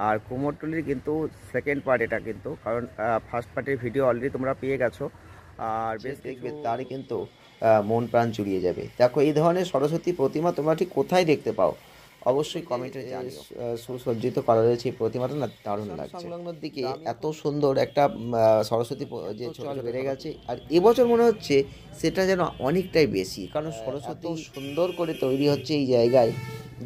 আর কুমোরটুলির কিন্তু second part এটা কিন্তু, কারণ ফার্স্ট পার্টের ভিডিও অলরেডি তোমরা পেয়ে গেছো। আর বেশ দেখবে তারই কিন্তু মন প্রাণ জুড়িয়ে যাবে। দেখো এই ধরনের সরস্বতী প্রতিমা তোমরা ঠিক কোথায় দেখতে পাও অবশ্যই কমেন্টে জানিও। সুসজ্জিত করা রয়েছে এই প্রতিমাটা, না দারুণ লাগছে। সংলগ্নর দিকে এত সুন্দর একটা সরস্বতী যে চল বেড়ে গেছে, আর এবছর মনে হচ্ছে সেটা যেন অনেকটাই বেশি, কারণ সরস্বতী সুন্দর করে তৈরি হচ্ছে এই জায়গায়,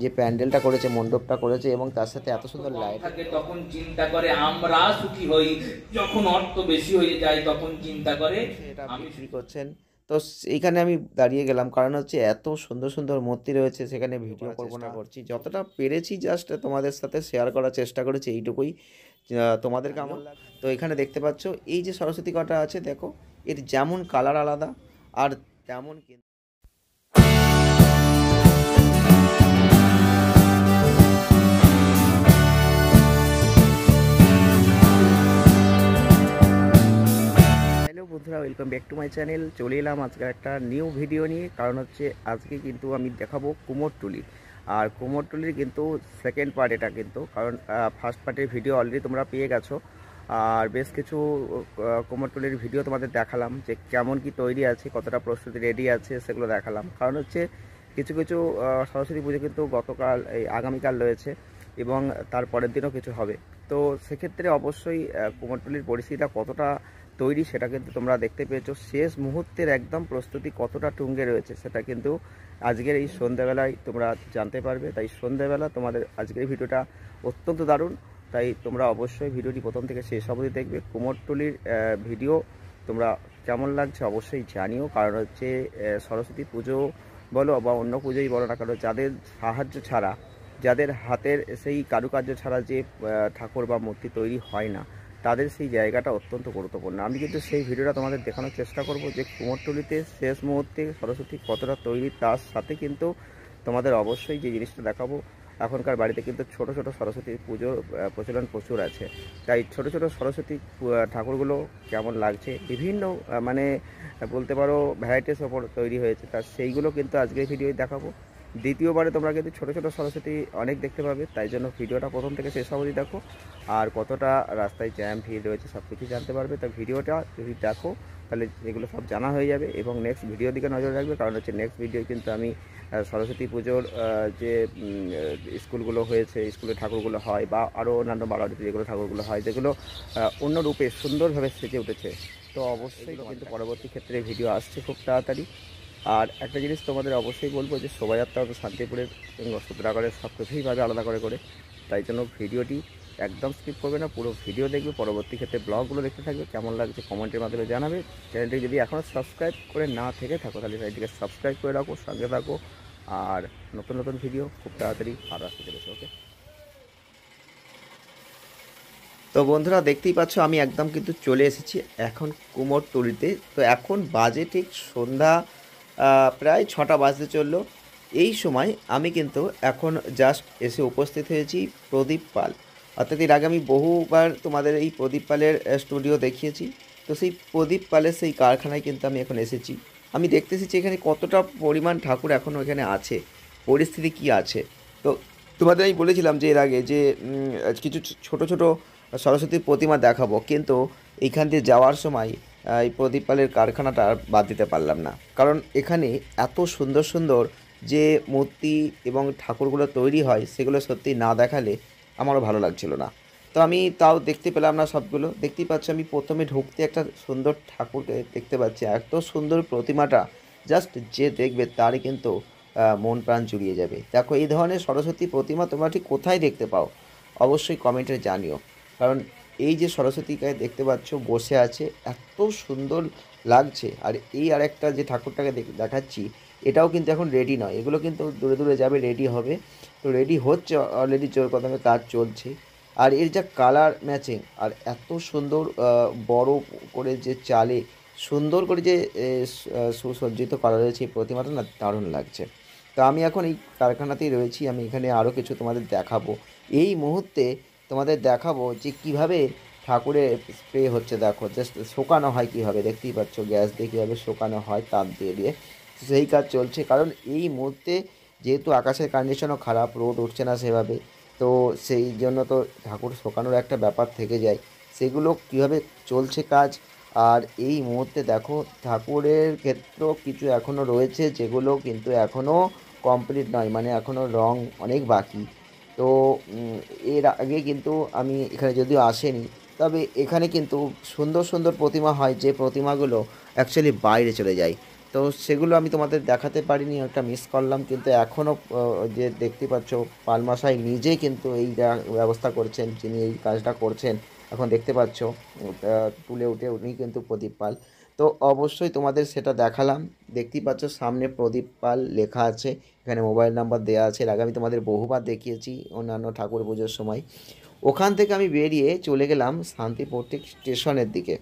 যে প্যান্ডেলটা করেছে, মণ্ডপটা করেছে, এবং তার সাথে এত সুন্দর লাইট থাকে তখন চিন্তা করে আমরা সুখী হই, যখন অর্থ বেশি হয়ে যায় তখন চিন্তা করে এটা আমি বিক্রি করছেন। তো এইখানে আমি দাঁড়িয়ে গেলাম, কারণ হচ্ছে এত সুন্দর সুন্দর মূর্তি রয়েছে, সেখানে ভিডিও করবো না করছি, যতটা পেরেছি জাস্ট তোমাদের সাথে শেয়ার করার চেষ্টা করেছি এইটুকুই। তোমাদের কেমন লাগে? তো এখানে দেখতে পাচ্ছ এই যে সরস্বতী কটা আছে, দেখো এর যেমন কালার আলাদা আর তেমন কিন্তু হ্যালো বন্ধুরা, welcome back to my channel. চলে এলাম আজকে একটা নিউ ভিডিও নিয়ে। কারণ হচ্ছে আজকে কিন্তু আমি দেখাবো কুমোরটুলি। আর কুমোরটুলির কিন্তু সেকেন্ড পার্ট এটা কিন্তু, কারণ ফার্স্ট পার্টের ভিডিও অলরেডি তোমরা পেয়ে গেছো। আর বেশ কিছু কুমোরটুলির ভিডিও তোমাদের দেখালাম যে কেমন কি তৈরি আছে, কতটা প্রস্তুতি রেডি আছে, সেগুলো দেখালাম। কারণ হচ্ছে কিছু কিছু সরস্বতী পুজো কিন্তু গতকাল এই আগামীকাল রয়েছে, এবং তার পরের দিনও কিছু হবে। তো সেক্ষেত্রে অবশ্যই কুমোরটুলির পরিস্থিতিটা কতটা তৈরি সেটা কিন্তু তোমরা দেখতে পেয়েছো। শেষ মুহূর্তের একদম প্রস্তুতি কতটা টুঙ্গে রয়েছে সেটা কিন্তু আজকের এই সন্ধ্যাবেলায় তোমরা জানতে পারবে। তাই সন্ধ্যাবেলা তোমাদের আজকের ভিডিওটা অত্যন্ত দারুণ। তাই তোমরা অবশ্যই ভিডিওটি প্রথম থেকে শেষ অবধি দেখবে। কুমোরটুলির ভিডিও তোমরা কেমন লাগছে অবশ্যই জানিও। কারণ হচ্ছে সরস্বতী পুজো বলো বা অন্য পুজোই বলো না, কারণ যাদের সাহায্য ছাড়া, যাদের হাতের সেই কারুকার্য ছাড়া যে ঠাকুর বা মূর্তি তৈরি হয় না, তাদের সেই জায়গাটা অত্যন্ত গুরুত্বপূর্ণ। আমি কিন্তু সেই ভিডিওটা তোমাদের দেখানোর চেষ্টা করব যে কুমোরটুলিতে শেষ মুহূর্তে সরস্বতী কতটা তৈরি, তার সাথে কিন্তু তোমাদের অবশ্যই যে জিনিসটা দেখাবো, এখনকার বাড়িতে কিন্তু ছোট ছোট সরস্বতী পুজোর প্রচলন প্রচুর আছে। তাই ছোট ছোট সরস্বতী ঠাকুরগুলো কেমন লাগছে, বিভিন্ন মানে বলতে পারো ভ্যারাইটিস ওপর তৈরি হয়েছে, তার সেইগুলো কিন্তু আজকের ভিডিওয় দেখাবো। দ্বিতীয়বারে তোমরা কিন্তু ছোটো ছোটো সরস্বতী অনেক দেখতে পাবে, তাই জন্য ভিডিওটা প্রথম থেকে শেষ অবধি দেখো। আর কতটা রাস্তায় জ্যাম ভিড় রয়েছে সব কিছু জানতে পারবে। তো ভিডিওটা যদি দেখো তাহলে এগুলো সব জানা হয়ে যাবে, এবং নেক্সট ভিডিওর দিকে নজর রাখবে। কারণ হচ্ছে নেক্সট ভিডিও কিন্তু আমি সরস্বতী পুজোর যে স্কুলগুলো হয়েছে, স্কুলে ঠাকুরগুলো হয়, বা আরও অন্যান্য বাড়িতে যেগুলো ঠাকুরগুলো হয়, যেগুলো অন্য রূপে সুন্দরভাবে সেজে উঠেছে, তো অবশ্যই কিন্তু পরবর্তী ক্ষেত্রে ভিডিও আসছে খুব তাড়াতাড়ি। আর একটা জিনিস তোমাদের অবশ্যই বলবো যে শোভাযাত্রা তো শান্তিপুরের সূত্রাগড়ের সব কিছুইভাবে আলাদা করে করে, তাই জন্য ভিডিওটি একদম স্কিপ করবে না, পুরো ভিডিও দেখবে। পরবর্তী ক্ষেত্রে ব্লগগুলো দেখতে থাকবে, কেমন লাগছে কমেন্টের মাধ্যমে জানাবে। চ্যানেলটি যদি এখনও সাবস্ক্রাইব করে না থেকে থাকো তাহলে চ্যানেলটিকে সাবস্ক্রাইব করে রাখো, সঙ্গে থাকো। আর নতুন নতুন ভিডিও খুব তাড়াতাড়ি আর আসতে চলেছে। ওকে, তো বন্ধুরা দেখতেই পাচ্ছ আমি একদম কিন্তু চলে এসেছি এখন কুমোরটুলিতে। তো এখন বাজে ঠিক সন্ধ্যা প্রায় 6টা বাজতে চললো। এই সময় আমি কিন্তু এখন জাস্ট এসে উপস্থিত হয়েছি প্রদীপ পাল। অর্থাৎ এর আগে আমি বহুবার তোমাদের এই প্রদীপ পালের স্টুডিও দেখিয়েছি। তো সেই প্রদীপ পালের সেই কারখানায় কিন্তু আমি এখন এসেছি। আমি দেখতে এসেছি এখানে কতটা পরিমাণ ঠাকুর এখনও এখানে আছে, পরিস্থিতি কি আছে। তো তোমাদের আমি বলেছিলাম যে এর আগে যে কিছু ছোট ছোট সরস্বতীর প্রতিমা দেখাবো, কিন্তু এইখান দিয়ে যাওয়ার সময় এই প্রদীপ পালের কারখানাটা আর বাদ দিতে পারলাম না। কারণ এখানে এত সুন্দর সুন্দর যে মূর্তি এবং ঠাকুরগুলো তৈরি হয়, সেগুলো সত্যি না দেখালে আমারও ভালো লাগছিল না। তো আমি তাও দেখতে পেলাম না সবগুলো। দেখতেই পাচ্ছি আমি প্রথমে ঢুকতে একটা সুন্দর ঠাকুরকে দেখতে পাচ্ছি, এত সুন্দর প্রতিমাটা জাস্ট যে দেখবে তারই কিন্তু মন প্রাণ জুড়িয়ে যাবে। দেখো এই ধরনের সরস্বতী প্রতিমা তোমরা ঠিক কোথায় দেখতে পাও অবশ্যই কমেন্টে জানিও। কারণ এই যে সরস্বতীকে দেখতে পাচ্ছ বসে আছে, এত সুন্দর লাগছে। আর এই আরেকটা যে ঠাকুরটাকে দেখাচ্ছি, এটাও কিন্তু এখন রেডি নয়, এগুলো কিন্তু দূরে দূরে যাবে, রেডি হবে। তো রেডি হচ্ছে অলরেডি, জোর কদমে কাজ চলছে। আর এর যা কালার ম্যাচিং, আর এত সুন্দর বড় করে যে চালে সুন্দর করে যে সুসজ্জিত করা রয়েছে এই প্রতিমাটা, না দারুণ লাগছে। তো আমি এখন এই কারখানাতেই রয়েছি, আমি এখানে আরও কিছু তোমাদের দেখাবো এই মুহূর্তে। তোমাদের দেখাবো যে কিভাবে ঠাকুরের স্প্রে হচ্ছে। দেখো জাস্ট শোকানো হয় কীভাবে, দেখতেই পাচ্ছ গ্যাস দিয়ে কীভাবে শোকানো হয় তাপ দিয়ে দিয়ে, সেই কাজ চলছে। কারণ এই মুহূর্তে যেহেতু আকাশের কন্ডিশনও খারাপ, রোদ উঠছে না সেভাবে, তো সেই জন্য তো ঠাকুর শোকানোর একটা ব্যাপার থেকে যায়, সেগুলো কীভাবে চলছে কাজ। আর এই মুহূর্তে দেখো ঠাকুরের ক্ষেত্রেও কিছু এখনও রয়েছে যেগুলো কিন্তু এখনও কমপ্লিট নয়, মানে এখনও রং অনেক বাকি। তো এর আগে কিন্তু আমি এখানে যদিও আসেনি, তবে এখানে কিন্তু সুন্দর সুন্দর প্রতিমা হয়, যে প্রতিমাগুলো অ্যাকচুয়ালি বাইরে চলে যায়। তো সেগুলো আমি তোমাদের দেখাতে পারিনি, একটা মিস করলাম। কিন্তু এখনও যে দেখতে পাচ্ছ পালমাশাই নিজে কিন্তু এই ব্যবস্থা করছেন, যিনি এই কাজটা করছেন এখন দেখতে পাচ্ছ তুলে উঠে উনি কিন্তু প্রদীপ পাল। তো অবশ্যই তোমাদের সেটা দেখালাম। দেখতেই পাচ্ছ সামনে প্রদীপ পাল লেখা আছে, এখানে মোবাইল নাম্বার দেওয়া আছে। এর আগে আমি তোমাদের বহুবার দেখিয়েছি অন্যান্য ঠাকুর পুজোর সময়। ওখান থেকে আমি বেরিয়ে চলে গেলাম শান্তিপট্টি স্টেশনের দিকে।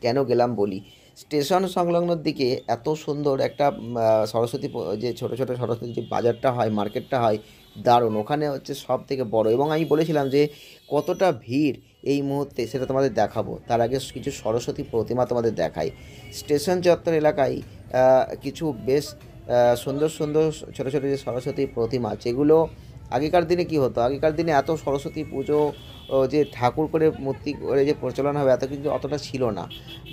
কেন গেলাম বলি, স্টেশন সংলগ্নর দিকে এত সুন্দর একটা সরস্বতী যে ছোটো ছোটো সরস্বতী যে বাজারটা হয়, মার্কেটটা হয়, দারুণ। ওখানে হচ্ছে সব থেকে বড়, এবং আমি বলেছিলাম যে কতটা ভিড় এই মুহূর্তে সেটা তোমাদের দেখাবো। তার আগে কিছু সরস্বতী প্রতিমা তোমাদের দেখাই। স্টেশন চত্বর এলাকায় কিছু বেশ সুন্দর সুন্দর ছোটো ছোটো যে সরস্বতী প্রতিমা, যেগুলো আগেকার দিনে কি হতো, আগেকার দিনে এত সরস্বতী পুজো যে ঠাকুর করে মূর্তি করে যে প্রচলন হবে এত কিন্তু অতটা ছিল না।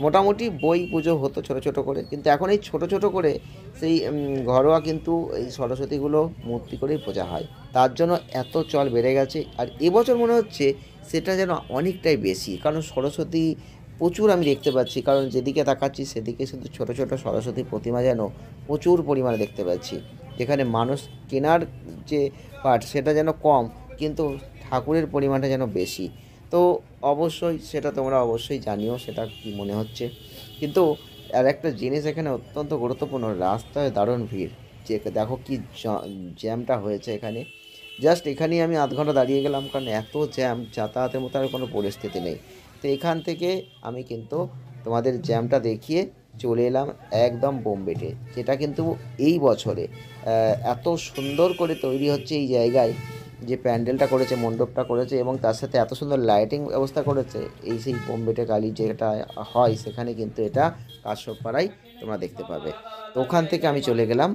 মোটামুটি বই পুজো হতো ছোট ছোট করে, কিন্তু এখন এই ছোট ছোট করে সেই ঘরোয়া কিন্তু এই সরস্বতীগুলো মূর্তি করেই পূজা হয়। তার জন্য এত চল বেড়ে গেছে। আর এবছর মনে হচ্ছে সেটা যেন অনেকটাই বেশি, কারণ সরস্বতী প্রচুর আমি দেখতে পাচ্ছি। কারণ যেদিকে তাকাচ্ছি সেদিকে শুধু ছোট ছোট সরস্বতী প্রতিমা যেন প্রচুর পরিমাণে দেখতে পাচ্ছি, যেখানে মানুষ কেনার যে পার্ট সেটা যেন কম, কিন্তু ঠাকুরের পরিমাণটা যেন বেশি। তো অবশ্যই সেটা তোমরা অবশ্যই জানিও সেটা কি মনে হচ্ছে। কিন্তু আর একটা জিনিস এখানে অত্যন্ত গুরুত্বপূর্ণ, রাস্তায় দারুণ ভিড়। যে দেখো কি জ্যামটা হয়েছে এখানে। জাস্ট এখানেই আমি আধ ঘন্টা দাঁড়িয়ে গেলাম, কারণ এত জ্যাম, যাতায়াতের মতো আর কোনো পরিস্থিতি নেই। তো এখান থেকে আমি কিন্তু তোমাদের জ্যামটা দেখিয়ে চলে এলাম একদম বোমবেটে, যেটা কিন্তু এই বছরে এত সুন্দর করে তৈরি হচ্ছে এই জায়গায়, যে প্যান্ডেলটা করেছে, মণ্ডপটা করেছে, এবং তার সাথে এত সুন্দর লাইটিং ব্যবস্থা করেছে। এই সেই বোমবেটে কালী যেটা হয় সেখানে কিন্তু এটা কাশ্যপপাড়ায় তোমরা দেখতে পাবে। তো ওখান থেকে আমি চলে গেলাম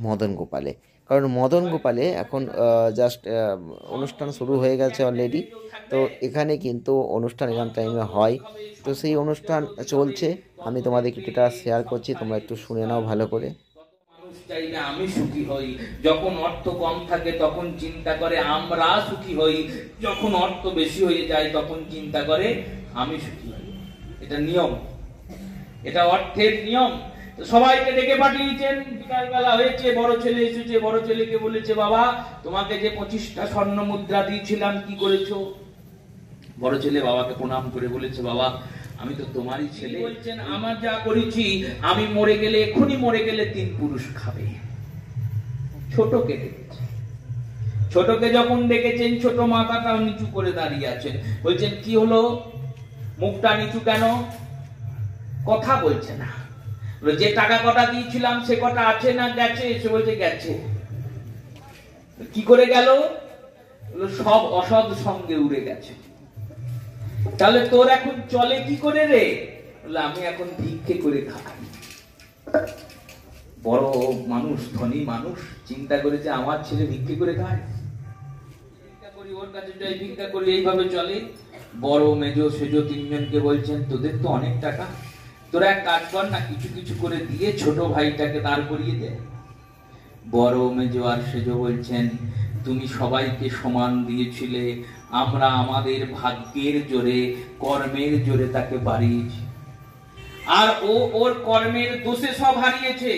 মদন গোপালে, কারণ মদন গোপালে এখন জাস্ট অনুষ্ঠান শুরু হয়ে গেছে অলরেডি। তো এখানে কিন্তু অনুষ্ঠান এরকম টাইমে হয়, তো সেই অনুষ্ঠান চলছে। আমি তোমাদের কিছুটা শেয়ার করছি, তোমরা একটু শুনে নাও ভালো করে। মানুষ চাইলে আমি সুখী হই, যখন অর্থ কম থাকে তখন চিন্তা করে আমরা সুখী হই, যখন অর্থ বেশি হয়ে যায় তখন চিন্তা করে আমি সুখী হই। এটা নিয়ম, এটা অর্থের নিয়ম। সবাইকে ডেকে পাঠিয়েছেন, বিকালবেলা হয়েছে, বড় ছেলে এসেছে, বড় ছেলেকে বলেছে বাবা তোমাকে যে 25টা স্বর্ণ মুদ্রা দিয়েছিলাম কি করেছো? বড় ছেলে বাবাকে প্রণাম করে বলেছে বাবা আমি তো তোমারই ছেলে। বলছেন আমার যা করেছি আমি মরে গেলে, এখনই মরে গেলে 3 পুরুষ খাবে। ছোটকে ডেকেছে, ছোটকে যখন ডেকেছেন ছোট মাথাটা নিচু করে দাঁড়িয়ে আছেন। বলছেন কি হলো, মুখটা নিচু কেন? কথা বলছে না। যে টাকা কটা দিয়েছিলাম সে কটা আছে না গেছে? সে বলছে গেছে। কি করে গেল? সব অসৎ সঙ্গে উড়ে গেছে। তাহলে তোর এখন চলে কি করে রে? আমি এখন ভিক্ষে করে খাই। বড় মানুষ, ধনী মানুষ চিন্তা করেছে আমার ছেলে ভিক্ষে করে খায়, ভিক্ষা করি ওর কাছে যাই, ভিক্ষা করি, এইভাবে চলে। বড় মেজো সেজো 3 জনকে বলছেন তোদের তো অনেক টাকা, তোরা এক কাজ কর না, কিছু কিছু করে দিয়ে ছোট ভাইটাকে দাঁড় করিয়ে দে। বড় মেজো আর সেজো বলছেন তুমি সবাইকে সমান দিয়েছিলে, আমরা আমাদের ভাগ্যের জোরে, কর্মের জোরে তাকে বাড়িয়েছি, আর ও ওর কর্মের দোষে সব হারিয়েছে।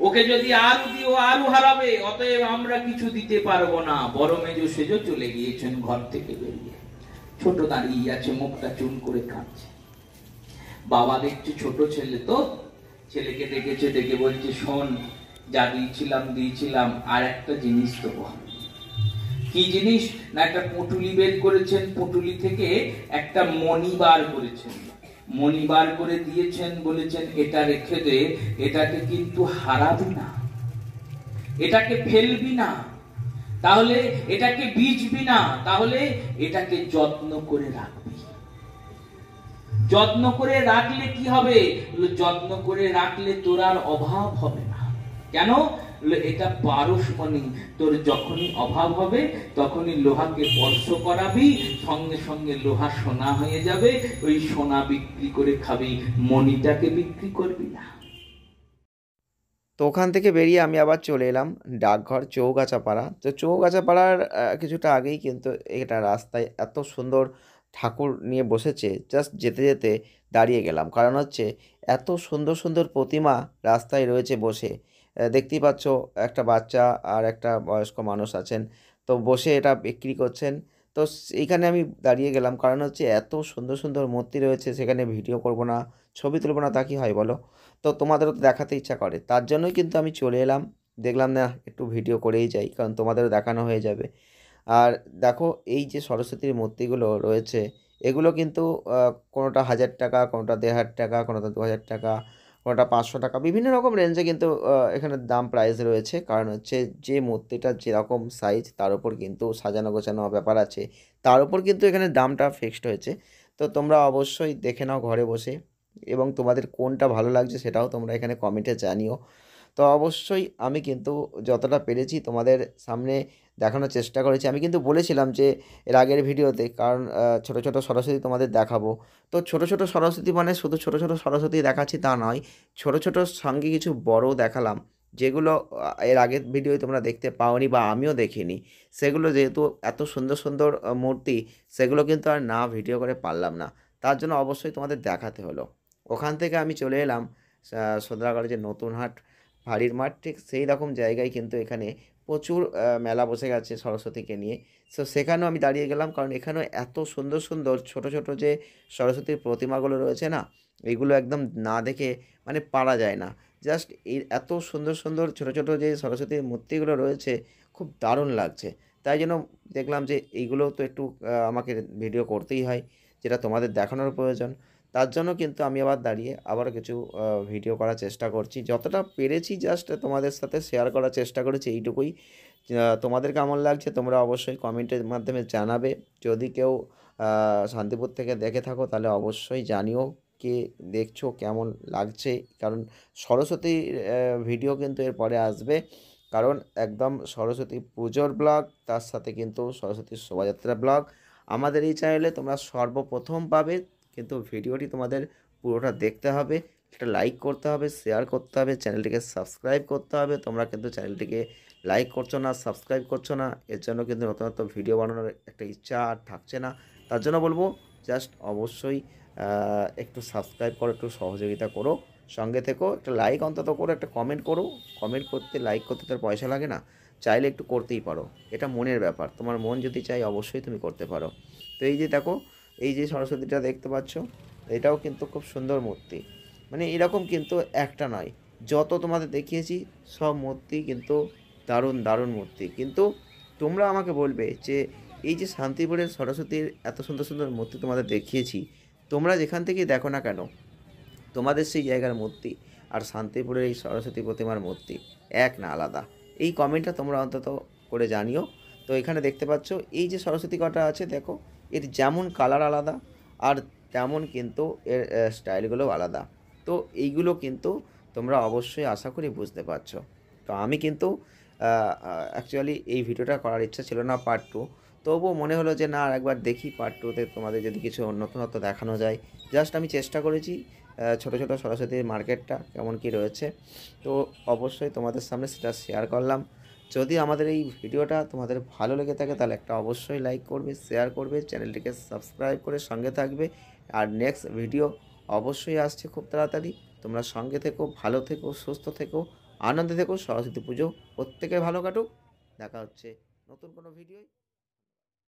ওকে যদি আরো দিও আরো হারাবে, অতএব আমরা কিছু দিতে পারবো না। বড় মেজো সেজো চলে গিয়েছেন ঘর থেকে বেরিয়ে। ছোট দাঁড়িয়ে আছে, মুখটা চুন করে কাঁদছে। বাবা দেখছে ছোট ছেলে, তো ছেলেকে ডেকেছে, ডেকে বলছে শোন যা দিয়েছিলাম আর একটা জিনিস দেবো। কি জিনিস না, একটা পুঁটুলি বের করেছেন, পুঁটুলি থেকে একটা মণি বার করেছেন, মণি বার করে দিয়েছেন, বলেছেন এটা রেখে দে, এটাকে কিন্তু হারাবি না, এটাকে ফেলবি না, তাহলে এটাকে বিজবি না, তাহলে এটাকে যত্ন করে রাখবি। যত্ন করে রাখলে কি হবে? যত্ন করে রাখলে তোর আর অভাব হবে না। কেন বলে এটা পারসমণি, তোর যখনই অভাব হবে তখনই লোহাকে স্পর্শ করাবি, সঙ্গে সঙ্গে লোহা সোনা হয়ে যাবে, ওই সোনা বিক্রি করে খাবি, মণিটাকে বিক্রি করবি না। তো ওখান থেকে বেরিয়ে আমি আবার চলে এলাম ডাকঘর চৌগাছাপাড়া। তো চৌগাছাপাড়ার কিছুটা আগেই কিন্তু এটা রাস্তায় এত সুন্দর ঠাকুর নিয়ে বসেছে, জাস্ট যেতে যেতে দাঁড়িয়ে গেলাম। কারণ হচ্ছে এত সুন্দর সুন্দর প্রতিমা রাস্তায় রয়েছে বসে। দেখতেই পাচ্ছ একটা বাচ্চা আর একটা বয়স্ক মানুষ আছেন, তো বসে এটা বিক্রি করছেন। তো এইখানে আমি দাঁড়িয়ে গেলাম, কারণ হচ্ছে এত সুন্দর সুন্দর মূর্তি রয়েছে, সেখানে ভিডিও করব না, ছবি তুলব না, তা কি হয় বলো? তো তোমাদেরও তো দেখাতে ইচ্ছা করে, তার জন্যই কিন্তু আমি চলে এলাম। দেখলাম না একটু ভিডিও করেই যাই, কারণ তোমাদেরও দেখানো হয়ে যাবে। আর দেখো এই যে সরস্বতীর মূর্তিগুলো রয়েছে, এগুলো কিন্তু কোনোটা 1000 টাকা, কোনোটা 1500 টাকা, কোনোটা 2000 টাকা, কোনোটা 500 টাকা, বিভিন্ন রকম রেঞ্জে কিন্তু এখানে দাম প্রাইস রয়েছে। কারণ হচ্ছে যে মূর্তিটা যেরকম সাইজ তার উপর কিন্তু সাজানো গোছানো ব্যাপার আছে, তার উপর কিন্তু এখানে দামটা ফিক্সড হয়েছে। তো তোমরা অবশ্যই দেখে নাও ঘরে বসে, এবং তোমাদের কোনটা ভালো লাগছে সেটাও তোমরা এখানে কমেন্টে জানিও। তো অবশ্যই আমি কিন্তু যতটা পেরেছি তোমাদের সামনে দেখানোর চেষ্টা করেছি। আমি কিন্তু বলেছিলাম যে এর আগের ভিডিওতে, কারণ ছোট ছোট সরস্বতী তোমাদের দেখাবো। তো ছোট ছোট সরস্বতী মানে শুধু ছোট ছোট সরস্বতী দেখাচ্ছি তা নয়, ছোট ছোট সঙ্গে কিছু বড়ও দেখালাম, যেগুলো এর আগের ভিডিওয় তোমরা দেখতে পাওনি বা আমিও দেখিনি। সেগুলো যেহেতু এত সুন্দর সুন্দর মূর্তি, সেগুলো কিন্তু আর না ভিডিও করে পারলাম না, তার জন্য অবশ্যই তোমাদের দেখাতে হলো। ওখান থেকে আমি চলে এলাম সদরাগড়ে যে নতুন হাট ভাড়ির মাঠ, ঠিক সেই রকম জায়গায় কিন্তু এখানে প্রচুর মেলা বসে গেছে সরস্বতীকে নিয়ে। সো সেখানেও আমি দাঁড়িয়ে গেলাম, কারণ এখানেও এত সুন্দর সুন্দর ছোট ছোট যে সরস্বতীর প্রতিমাগুলো রয়েছে না, এগুলো একদম না দেখে মানে পারা যায় না। জাস্ট এই এত সুন্দর সুন্দর ছোট ছোট যে সরস্বতীর মূর্তিগুলো রয়েছে, খুব দারুণ লাগছে। তাই জন্য দেখলাম যে এইগুলো তো একটু আমাকে ভিডিও করতেই হয়, যেটা তোমাদের দেখানোর প্রয়োজন। তার জন্য কিন্তু আমি আবার দাঁড়িয়ে আবারও কিছু ভিডিও করার চেষ্টা করছি, যতটা পেরেছি জাস্ট তোমাদের সাথে শেয়ার করার চেষ্টা করেছি, এইটুকুই। তোমাদের কেমন লাগছে তোমরা অবশ্যই কমেন্টের মাধ্যমে জানাবে। যদি কেউ শান্তিপুর থেকে দেখে থাকো তাহলে অবশ্যই জানিও কে দেখছো, কেমন লাগছে। কারণ সরস্বতী ভিডিও কিন্তু এরপরে আসবে, কারণ একদম সরস্বতী পুজোর ব্লগ, তার সাথে কিন্তু সরস্বতীর শোভাযাত্রা ব্লগ আমাদের এই চ্যানেলে তোমরা সর্বপ্রথম পাবে। কিন্তু ভিডিওটি তোমাদের পুরোটা দেখতে হবে, একটা লাইক করতে হবে, শেয়ার করতে হবে, চ্যানেলটিকে সাবস্ক্রাইব করতে হবে। তোমরা কিন্তু চ্যানেলটিকে লাইক করছো না, সাবস্ক্রাইব করছো না, এর জন্য কিন্তু নতুন নতুন ভিডিও বানানোর একটা ইচ্ছা আর থাকছে না। তার জন্য বলবো জাস্ট অবশ্যই একটু সাবস্ক্রাইব করো, একটু সহযোগিতা করো, সঙ্গে থেকো, একটা লাইক অন্তত করো, একটা কমেন্ট করো। কমেন্ট করতে, লাইক করতে তার পয়সা লাগে না, চাইলে একটু করতেই পারো, এটা মনের ব্যাপার। তোমার মন যদি চাই অবশ্যই তুমি করতে পারো। তো এই যে দেখো, এই যে সরস্বতীটা দেখতে পাচ্ছ, এটাও কিন্তু খুব সুন্দর মূর্তি। মানে এরকম কিন্তু একটা নয়, যত তোমাদের দেখিয়েছি সব মূর্তি কিন্তু দারুণ দারুণ মূর্তি। কিন্তু তোমরা আমাকে বলবে যে এই যে শান্তিপুরের সরস্বতীর এত সুন্দর সুন্দর মূর্তি তোমাদের দেখিয়েছি, তোমরা যেখান থেকেই দেখো না কেন, তোমাদের সেই জায়গার মূর্তি আর শান্তিপুরের এই সরস্বতী প্রতিমার মূর্তি এক না আলাদা? এই কমেন্টটা তোমরা অন্তত করে জানিও। তো এখানে দেখতে পাচ্ছ এই যে সরস্বতী কটা আছে, দেখো এর যেমন কালার আলাদা, আর তেমন কিন্তু এর স্টাইলগুলোও আলাদা। তো এইগুলো কিন্তু তোমরা অবশ্যই আশা করি বুঝতে পারছো। তো আমি কিন্তু অ্যাকচুয়ালি এই ভিডিওটা করার ইচ্ছা ছিল না পার্ট 2, তবুও মনে হলো যে না আর একবার দেখি পার্ট 2তে তোমাদের যদি কিছু নতুনত্ব দেখানো যায়। জাস্ট আমি চেষ্টা করেছি ছোটো ছোটো সরস্বতীর মার্কেটটা কেমন কী রয়েছে, তো অবশ্যই তোমাদের সামনে সেটা শেয়ার করলাম। যদি আমাদের এই ভিডিওটা তোমাদের ভালো লেগে থাকে তাহলে একটা অবশ্যই লাইক করবে, শেয়ার করবে, চ্যানেলটিকে সাবস্ক্রাইব করে সঙ্গে থাকবে। আর নেক্সট ভিডিও অবশ্যই আসছে খুব তাড়াতাড়ি। তোমরা সঙ্গে থেকো, ভালো থেকো, সুস্থ থেকো, আনন্দে থেকো। সরস্বতী পুজো প্রত্যেকের ভালো কাটুক। দেখা হচ্ছে নতুন কোনো ভিডিওয়।